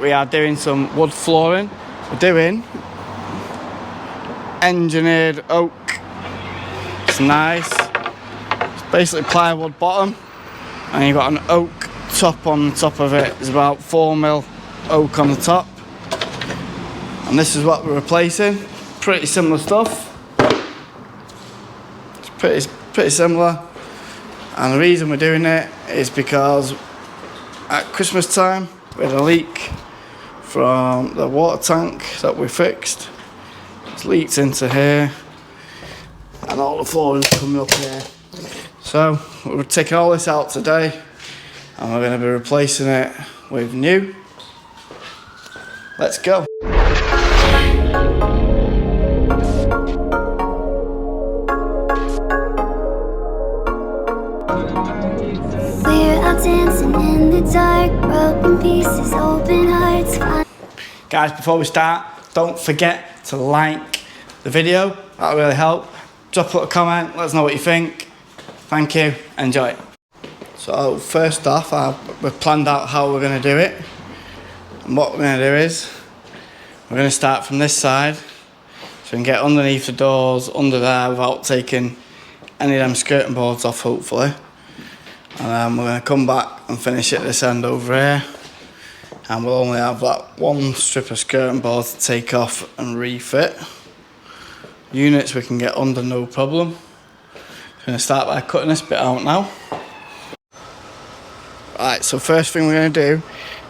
We are doing some wood flooring. We're doing engineered oak. It's nice. It's basically plywood bottom, and you've got an oak top on the top of it. It's about 4mm oak on the top, and this is what we're replacing. Pretty similar stuff. It's pretty similar, and the reason we're doing it is because at Christmas time we had a leak from the water tank that we fixed. It's leaked into here, and all the flooring's coming up here. So we're taking all this out today, and we're going to be replacing it with new. Let's go. We're out dancing in the dark, broken pieces, open hearts. Guys, before we start, don't forget to like the video. That'll really help. Drop a little comment, let us know what you think. Thank you, enjoy. So first off, we've planned out how we're going to do it. And what we're going to do is, we're going to start from this side, so we can get underneath the doors, under there, without taking any of them skirting boards off, hopefully. And then we're going to come back and finish it this end over here. And we'll only have that one strip of skirting board to take off and refit. Units we can get under, no problem. I'm going to start by cutting this bit out now. Right, so first thing we're going to do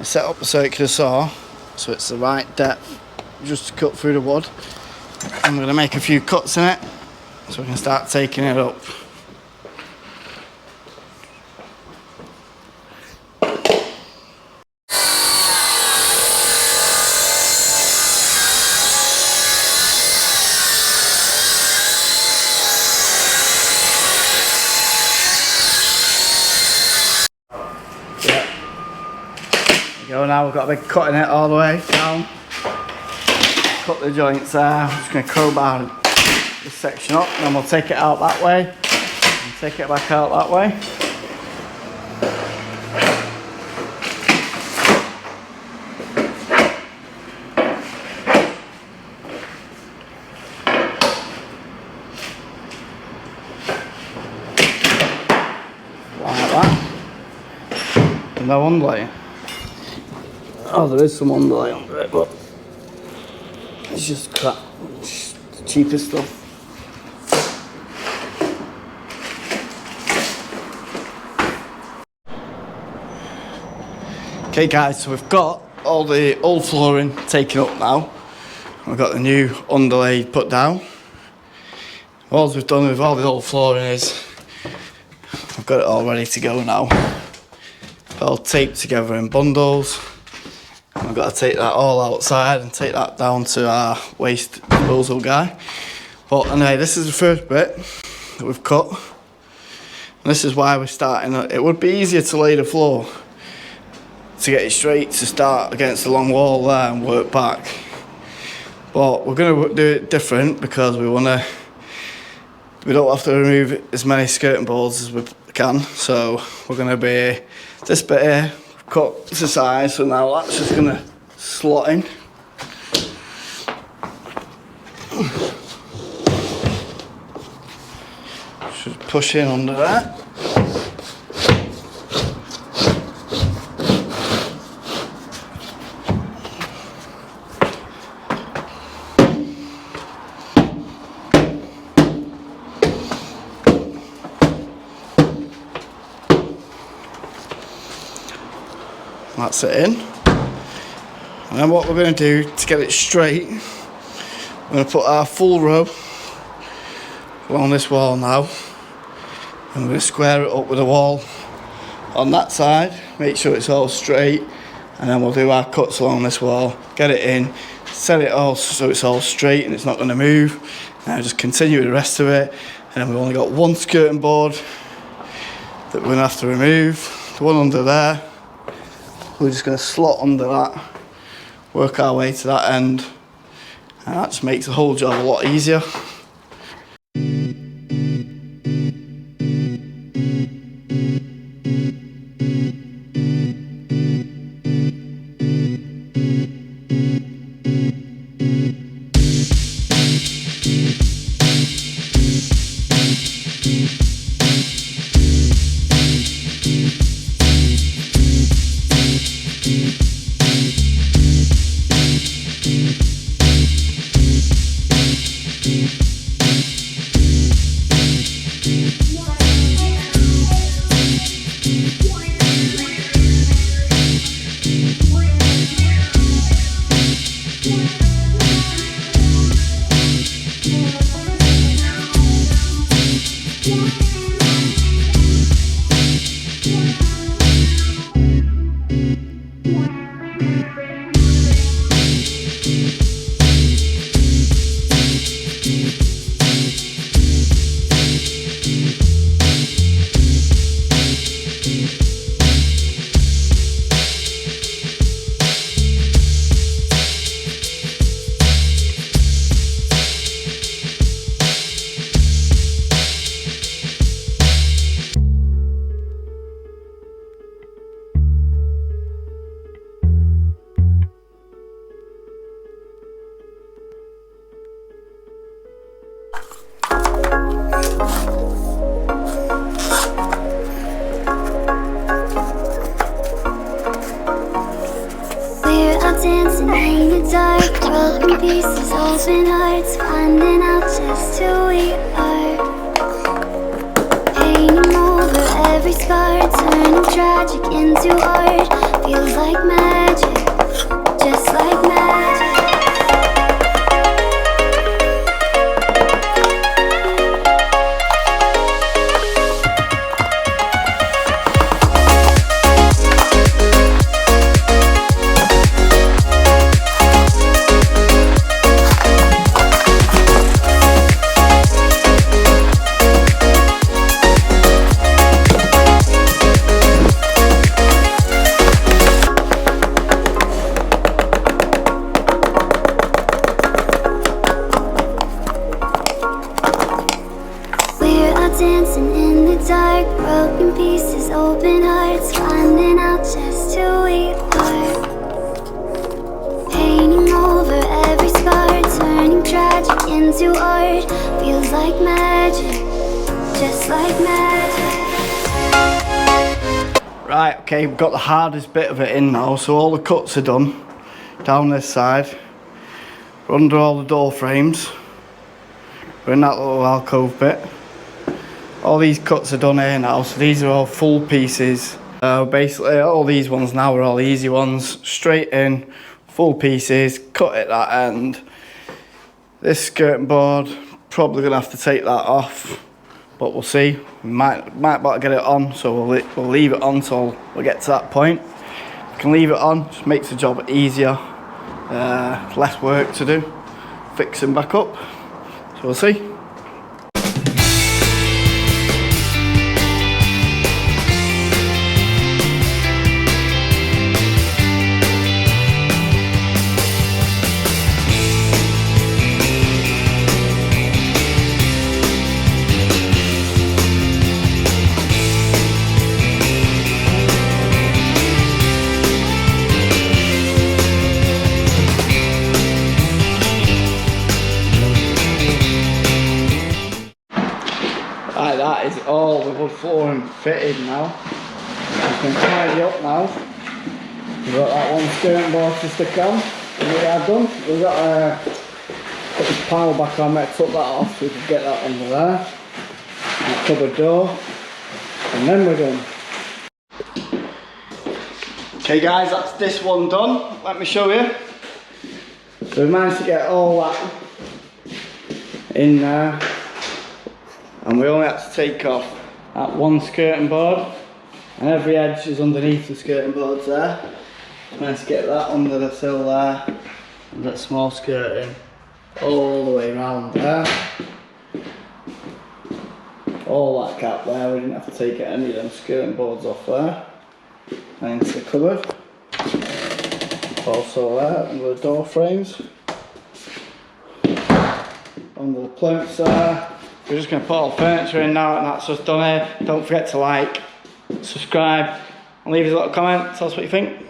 is set up a circular saw so it's the right depth just to cut through the wood. And we're going to make a few cuts in it so we can start taking it up. Go now, we've got a big cut in it all the way down. Cut the joints there. I'm just going to crowbar this section up, and then we'll take it out that way and take it back out that way. Like that. And no underlay. Oh, there is some underlay under it, but it's just crap. It's the cheapest stuff. Okay guys, so we've got all the old flooring taken up now. We've got the new underlay put down. All we've done with all the old flooring is we've got it all ready to go now. All taped together in bundles. I've got to take that all outside and take that down to our waste disposal guy. But anyway, this is the first bit that we've cut. And this is why we're starting. It would be easier to lay the floor to get it straight to start against the long wall there and work back. But we're going to do it different because we don't have to remove as many skirting boards as we can. So we're going to be this bit here. Cut to size, so now that's just going to slot in. Just push in under that. That's it in. And then what we're going to do to get it straight, we're going to put our full row along this wall now. And we're going to square it up with the wall on that side, make sure it's all straight, and then we'll do our cuts along this wall, get it in, set it all so it's all straight and it's not going to move. Now just continue with the rest of it, and then we've only got one skirting board that we're going to have to remove, the one under there. We're just going to slot under that, work our way to that end, and that just makes the whole job a lot easier. dancing in the dark, broken pieces, open hearts, finding out just who we are. Painting over every scar, turning tragic into art. Feels like magic, just like magic. Dancing in the dark, broken pieces, open hearts, finding out just who we are. Painting over every scar, turning tragic into art. Feels like magic, just like magic. Right, okay, we've got the hardest bit of it in now, so all the cuts are done down this side. We're under all the door frames. We're in that little alcove bit. All these cuts are done here now, so these are all full pieces. Basically all these ones now are all easy ones, straight in, full pieces, cut at that end. This skirting board, probably gonna have to take that off, but we'll see. We might be able to get it on, so we'll leave it on till we get to that point. We can leave it on, just makes the job easier, less work to do, fixing back up, so we'll see. Right, that is all the wood flooring fitted now. We can tidy up now. We've got that one skirting board to stick on. We are done. We've got to put this pile back on. I took that off so we can get that under there. That cupboard door. And then we're done. Okay guys, that's this one done. Let me show you. So we managed to get all that in there. And we only had to take off that one skirting board, and every edge is underneath the skirting boards there. Managed to get that under the sill there, and that small skirting all the way around there. All that gap there, we didn't have to take any of them skirting boards off there. And into the cupboard. Also there, under the door frames. Under the plinths there. We're just going to put all the furniture in now, and that's us done here. Don't forget to like, subscribe, and leave us a little comment, tell us what you think.